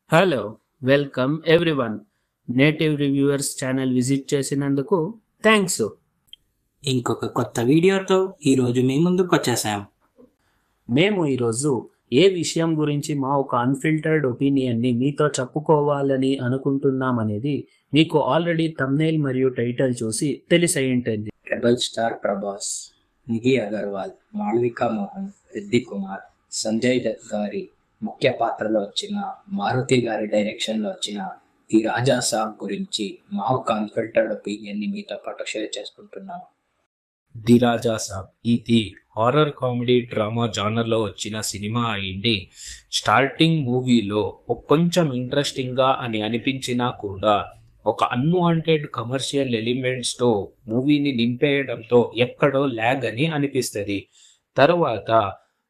Hello, welcome everyone. Native reviewers channel visit చేసినందుకు thanks. ఇంకొక కొత్త వీడియోతో ఈరోజు మీ ముందుకు వచ్చేసాం. మేము ఈరోజు ఏ విషయం గురించి మా ఒక అన్ఫిల్టర్డ్ ఒపీనియన్ని మీతో చెప్పుకోవాలని అనుకుంటున్నామనేది మీకు ఆల్రెడీ థంబ్నెయిల్ మరియు టైటిల్ చూసి తెలిసై ఉంటుంది. రెబల్ స్టార్ ప్రభాస్, నిధి అగర్వాల్, మాళవిక మోహన్, రిద్ది కుమార్, సంజయ్ దత్ గారి ముఖ్య పాత్రలో వచ్చిన, మారుతి గారి డైరెక్షన్లో వచ్చిన ది రాజా సాబ్ గురించి మా ఒక అన్ఫిల్టర్డ్ ఒపీనియన్ని మీతో పాటు షేర్ చేసుకుంటున్నాము. ది రాజా సాబ్ ఇది హారర్ కామెడీ డ్రామా జానర్లో వచ్చిన సినిమా అయింది. స్టార్టింగ్ మూవీలో కొంచెం ఇంట్రెస్టింగ్గా అని అనిపించినా కూడా ఒక అన్వాంటెడ్ కమర్షియల్ ఎలిమెంట్స్తో మూవీని నింపేయడంతో ఎక్కడో ల్యాగ్ అని అనిపిస్తుంది. తర్వాత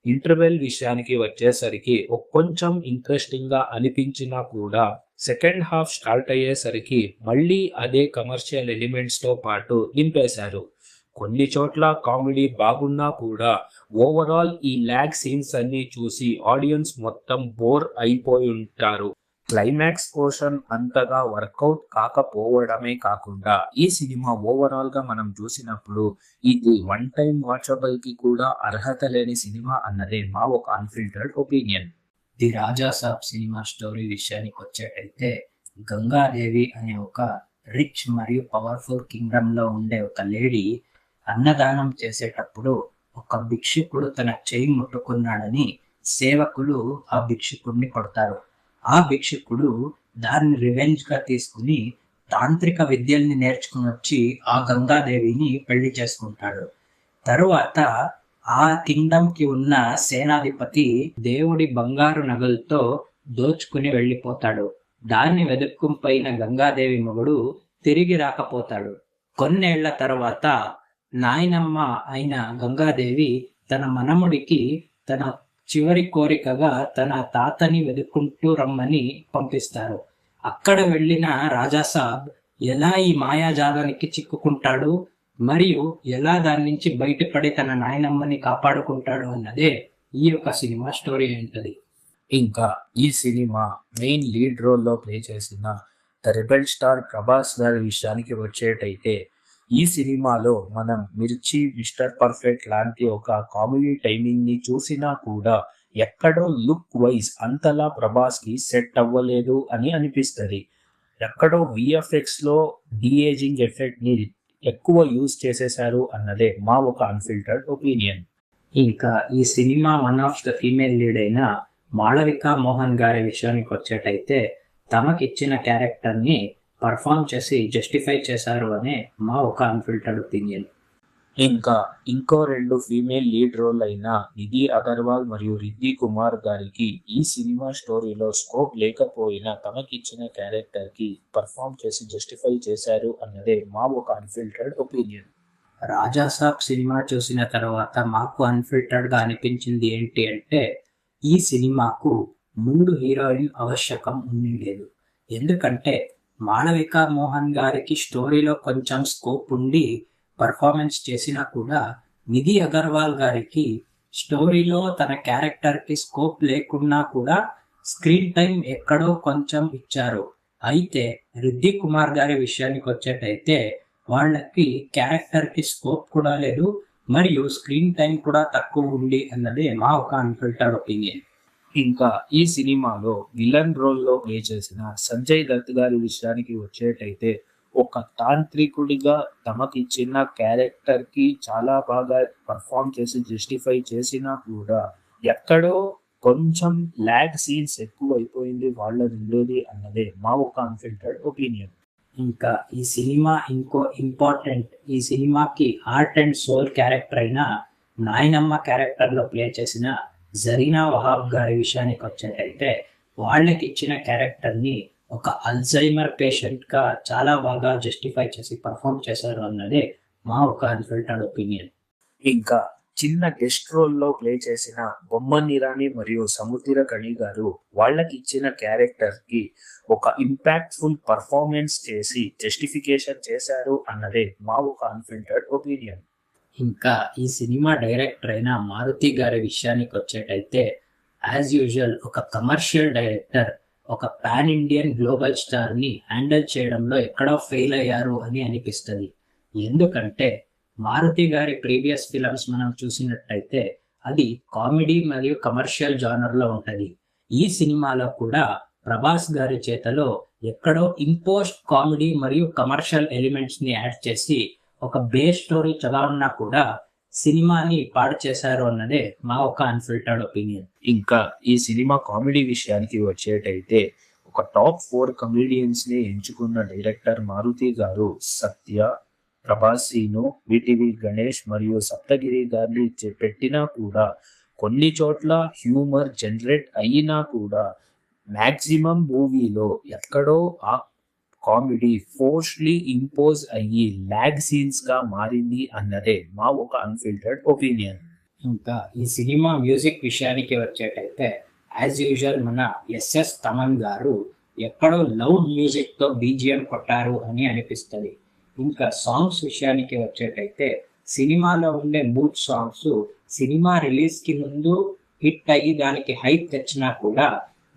ఇంటర్వెల్ విషయానికి వచ్చేసరికి కొంచెం ఇంట్రెస్టింగ్గా అనిపించినా కూడా సెకండ్ హాఫ్ స్టార్ట్ అయ్యేసరికి మళ్ళీ అదే కమర్షియల్ ఎలిమెంట్స్తో పాటు నింపేశారు. కొన్ని చోట్ల కామెడీ బాగున్నా కూడా ఓవరాల్ ఈ ల్యాగ్ సీన్స్ అన్ని చూసి ఆడియన్స్ మొత్తం బోర్ అయిపోయి ఉంటారు. క్లైమాక్స్ పోర్షన్ అంతగా వర్కౌట్ కాకపోవడమే కాకుండా ఈ సినిమా ఓవరాల్ గా మనం చూసినప్పుడు ఇది వన్ టైం వాచబుల్ కి కూడా అర్హత లేని సినిమా అన్నదే మా ఒక unfiltered opinion. The Raja Saab cinema story విషయానికి వచ్చేటైతే, గంగాదేవి అనే ఒక రిచ్ మరియు పవర్ఫుల్ కింగ్డమ్ లో ఉండే ఒక లేడీ అన్నదానం చేసేటప్పుడు ఒక భిక్షుకుడు తన చేయి ముట్టుకున్నాడని సేవకులు ఆ భిక్షుకుడిని కొడతారు. ఆ భిక్షుకుడు దాన్ని రివెంజ్ గా తీసుకుని తాంత్రిక విద్యల్ని నేర్చుకుని వచ్చి ఆ గంగాదేవిని పెళ్లి చేసుకుంటాడు. తరువాత ఆ కింగ్డమ్ కి ఉన్న సేనాధిపతి దేవుడి బంగారు నగలతో దోచుకుని వెళ్ళిపోతాడు. దాన్ని వెతుక్కుంపోయిన గంగాదేవి మొగుడు తిరిగి రాకపోతాడు. కొన్నేళ్ల తర్వాత నాయనమ్మ అయిన గంగాదేవి తన మనముడికి తన చివరి కోరికగా తన తాతని వెతుక్కుంటూ రమ్మని పంపిస్తారు. అక్కడ వెళ్ళిన రాజాసాబ్ ఎలా ఈ మాయాజాలానికి చిక్కుకుంటాడు మరియు ఎలా దాని నుంచి బయటపడి తన నాయనమ్మని కాపాడుకుంటాడు అన్నదే ఈ యొక్క సినిమా స్టోరీ ఉంటుంది. ఇంకా ఈ సినిమా మెయిన్ లీడ్ రోల్లో ప్లే చేసిన ద రెబెల్ స్టార్ ప్రభాస్ గారి విషయానికి వచ్చేటైతే, ఈ సినిమాలో మనం మిర్చి, మిస్టర్ పర్ఫెక్ట్ లాంటి ఒక కామెడీ టైమింగ్ ని చూసినా కూడా ఎక్కడో లుక్ వైజ్ అంతలా ప్రభాస్ కి సెట్ అవ్వలేదు అని అనిపిస్తుంది. ఎక్కడో విఎఫ్ఎక్స్ లో డిఏజింగ్ ఎఫెక్ట్ ని ఎక్కువ యూజ్ చేసేశారు అన్నదే మా ఒక అన్ఫిల్టర్డ్ ఒపీనియన్. ఇంకా ఈ cinema one of the female lead అయిన మాళవిక మోహన్ గారి విషయానికి వచ్చేటైతే, తమకిచ్చిన క్యారెక్టర్ ని పర్ఫామ్ చేసి జస్టిఫై చేశారు అనే మా ఒక అన్ఫిల్టర్డ్ ఒపీనియన్. ఇంకా ఇంకో రెండు ఫీమేల్ లీడ్ రోల్ అయిన నిధి అగర్వాల్ మరియు రిద్ది కుమార్ గారికి ఈ సినిమా స్టోరీలో స్కోప్ లేకపోయినా తమకిచ్చిన క్యారెక్టర్ కి పర్ఫామ్ చేసి జస్టిఫై చేశారు అన్నదే మా ఒక అన్ఫిల్టర్డ్ ఒపీనియన్. రాజాసాబ్ సినిమా చూసిన తర్వాత మాకు అన్ఫిల్టర్డ్ గా అనిపించింది ఏంటి అంటే, ఈ సినిమాకు 3 హీరోయిన్ ఆవశ్యకం ఉండలేదు. ఎందుకంటే మాళవిక మోహన్ గారికి స్టోరీలో కొంచెం స్కోప్ ఉండి పర్ఫార్మెన్స్ చేసినా కూడా, నిధి అగర్వాల్ గారికి స్టోరీలో తన క్యారెక్టర్ కి స్కోప్ లేకున్నా కూడా స్క్రీన్ టైం ఎక్కడో కొంచెం ఇచ్చారు. అయితే రిద్ది కుమార్ గారి విషయానికి వచ్చేటైతే, వాళ్ళకి క్యారెక్టర్ కి స్కోప్ కూడా లేదు మరియు స్క్రీన్ టైం కూడా తక్కువ ఉంది అన్నదే మా ఒక అన్ఫిల్టర్డ్ ఒపీనియన్. ఇంకా ఈ సినిమాలో విలన్ రోల్లో ప్లే చేసిన సంజయ్ దత్ గారి విషయానికి వచ్చేటైతే, ఒక తాంత్రికుడిగా తమకిచ్చిన క్యారెక్టర్ కి చాలా బాగా పర్ఫామ్ చేసి జస్టిఫై చేసినా కూడా ఎక్కడో కొంచెం ల్యాగ్ సీన్స్ ఎక్కువ అయిపోయింది వాళ్ళ ఉండేది అన్నదే మా ఒక అన్ఫిల్టర్డ్ ఒపీనియన్. ఇంకా ఈ సినిమా ఇంకో ఇంపార్టెంట్, ఈ సినిమాకి హార్ట్ అండ్ సోల్ క్యారెక్టర్ అయిన నాయనమ్మ క్యారెక్టర్ లో ప్లే చేసిన జరీనా వహాబ్ గారి విషయానికి వచ్చేటైతే, వాళ్ళకి ఇచ్చిన క్యారెక్టర్ ని ఒక అల్జైమర్ పేషెంట్ గా చాలా బాగా జస్టిఫై చేసి పర్ఫామ్ చేశారు అన్నదే మా ఒక అన్ఫిల్టర్డ్ ఒపీనియన్. ఇంకా చిన్న గెస్ట్ రోల్లో ప్లే చేసిన బొమ్మన్ ఇరానీ మరియు సముద్ర కణి గారు వాళ్ళకి ఇచ్చిన క్యారెక్టర్ కి ఒక ఇంపాక్ట్ఫుల్ పర్ఫార్మెన్స్ చేసి జస్టిఫికేషన్ చేశారు అన్నదే మా ఒక అన్ఫిల్టర్డ్ ఒపీనియన్. ఇంకా ఈ సినిమా డైరెక్టర్ అయిన మారుతి గారి విషయానికి వచ్చేటైతే, యాజ్ యూజువల్ ఒక కమర్షియల్ డైరెక్టర్ ఒక పాన్ ఇండియన్ గ్లోబల్ స్టార్ ని హ్యాండిల్ చేయడంలో ఎక్కడో ఫెయిల్ అయ్యారు అని అనిపిస్తుంది. ఎందుకంటే మారుతి గారి ప్రీవియస్ ఫిల్మ్స్ మనం చూసినట్టయితే అది కామెడీ మరియు కమర్షియల్ జానర్ లో ఉంటది. ఈ సినిమాలో కూడా ప్రభాస్ గారి చేతలో ఎక్కడో ఇంపోస్ట్ కామెడీ మరియు కమర్షియల్ ఎలిమెంట్స్ ని యాడ్ చేసి ఒక బేస్ స్టోరీ చదవన్నా కూడా సినిమాని పాడు చేశారు అన్నదే మా ఒక అన్ఫిల్టర్డ్ ఒపీనియన్. ఇంకా ఈ సినిమా కామెడీ విషయానికి వచ్చేటైతే ఒక టాప్ 4 కమెడియన్స్ ని ఎంచుకున్న డైరెక్టర్ మారుతి గారు సత్య, ప్రభాస్, సీను, విటివి గణేష్ మరియు సప్తగిరి గారిని పెట్టినా కూడా కొన్ని చోట్ల హ్యూమర్ జనరేట్ అయినా కూడా మ్యాక్సిమం మూవీలో ఎక్కడో ఆ కామెడీ ఫోర్స్లీ ఇంపోజ్ అయ్యి ల్యాగ్ సీన్స్ గా మారింది అన్నదే మా ఒక అన్ఫిల్టర్డ్ ఒపీనియన్. ఇంకా ఈ సినిమా మ్యూజిక్ విషయానికి వచ్చేటైతే యాజ్ యూజువల్ మన ఎస్ఎస్ తమన్ గారు ఎక్కడో లౌడ్ మ్యూజిక్ తో బీజిఎం కొట్టారు అని అనిపిస్తుంది. ఇంకా సాంగ్స్ విషయానికి వచ్చేటైతే సినిమాలో ఉండే బూట్ సాంగ్స్ సినిమా రిలీజ్ కి ముందు హిట్ అయ్యి దానికి హైప్ తెచ్చినా కూడా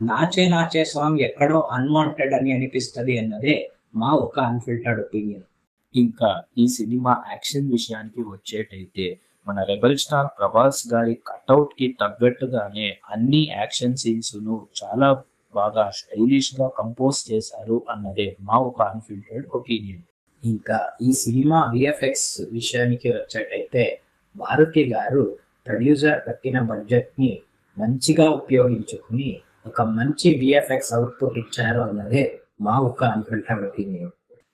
నాచే నాచే సాంగ్ ఎక్కడో అన్వాంటెడ్ అని అనిపిస్తుంది అన్నదే మా ఒక అన్ఫిల్టర్డ్ ఒపీనియన్. ఇంకా ఈ సినిమా యాక్షన్ విషయానికి వచ్చేటైతే మన రెబల్ స్టార్ ప్రభాస్ గారి కట్అవుట్ కి తగ్గట్టుగానే అన్ని యాక్షన్ సీన్స్ ను చాలా బాగా స్టైలిష్ గా కంపోజ్ చేశారు అన్నదే మా ఒక అన్ఫిల్టర్డ్ ఒపీనియన్. ఇంకా ఈ సినిమా విఎఫ్ఎక్స్ విషయానికి వచ్చేటైతే మారుతి గారు ప్రొడ్యూసర్ పెట్టిన బడ్జెట్ ని మంచిగా ఉపయోగించుకుని ఒక మంచి విఎఫ్ఎక్స్ అవుట్పుట్ ఇచ్చారు అన్నదే మా ఒక unfiltered opinion.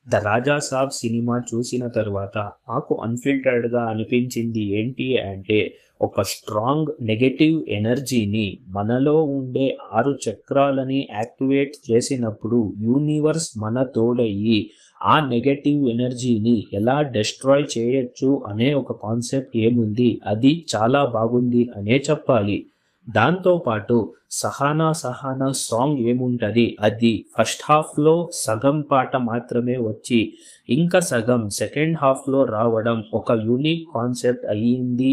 The Raja Saab cinema చూసిన తర్వాత నాకు అన్ఫిల్టర్డ్ గా అనిపించింది ఏంటి అంటే ఒక స్ట్రాంగ్ నెగటివ్ ఎనర్జీని మనలో ఉండే 6 చక్రాలని యాక్టివేట్ చేసినప్పుడు యూనివర్స్ మన తోడయ్యి ఆ నెగటివ్ ఎనర్జీని ఎలా డిస్ట్రాయ్ చేయొచ్చు అనే ఒక కాన్సెప్ట్ ఏముంది, అది చాలా బాగుంది అనే చెప్పాలి. దాంతో పాటు సహానా సాంగ్ ఏముంటది, అది ఫస్ట్ హాఫ్ లో సగం పాట మాత్రమే వచ్చి ఇంకా సగం సెకండ్ హాఫ్ లో రావడం ఒక యూనిక్ కాన్సెప్ట్ అయ్యింది.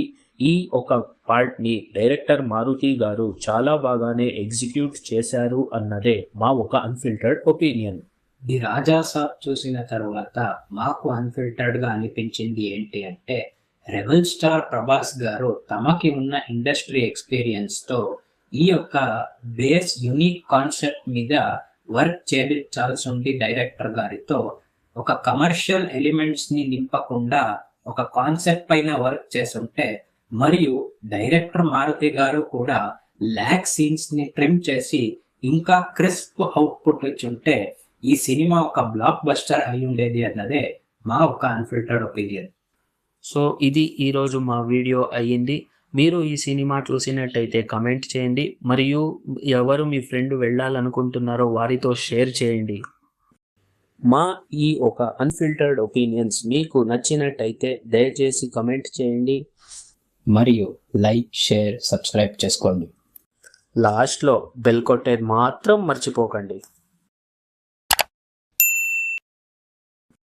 ఈ ఒక పార్ట్ ని డైరెక్టర్ మారుతి గారు చాలా బాగానే ఎగ్జిక్యూట్ చేశారు అన్నదే మా ఒక అన్ఫిల్టర్డ్ ఒపీనియన్. ది రాజా సాబ్ చూసిన తర్వాత మాకు అన్ఫిల్టర్డ్ గా అనిపించింది ఏంటి అంటే రెబల్ స్టార్ ప్రభాస్ గారు తమకి ఉన్న ఇండస్ట్రీ ఎక్స్పీరియన్స్ తో ఈ యొక్క బేస్ యూనిక్ కాన్సెప్ట్ మీద వర్క్ చేయించాల్సి ఉంది. డైరెక్టర్ గారితో ఒక కమర్షియల్ ఎలిమెంట్స్ ని నింపకుండా ఒక కాన్సెప్ట్ పైన వర్క్ చేస్తుంటే, మరియు డైరెక్టర్ మారుతి గారు కూడా ల్యాగ్ సీన్స్ ని ట్రిమ్ చేసి ఇంకా క్రిస్ప్ అవుట్పుట్ ఇచ్చుంటే ఈ సినిమా ఒక బ్లాక్ బస్టర్ అయి ఉండేది అన్నదే మా ఒక అన్ఫిల్టర్డ్ ఒపీనియన్. సో ఇది ఈరోజు మా వీడియో అయ్యింది. మీరు ఈ సినిమా చూసినట్టయితే కమెంట్ చేయండి, మరియు ఎవరు మీ ఫ్రెండ్ వెళ్ళాలనుకుంటున్నారో వారితో షేర్ చేయండి. మా ఈ ఒక అన్ఫిల్టర్డ్ ఒపీనియన్స్ మీకు నచ్చినట్టయితే దయచేసి కమెంట్ చేయండి మరియు లైక్, షేర్, సబ్స్క్రైబ్ చేసుకోండి. లాస్ట్లో బెల్ కొట్టేది మాత్రం మర్చిపోకండి.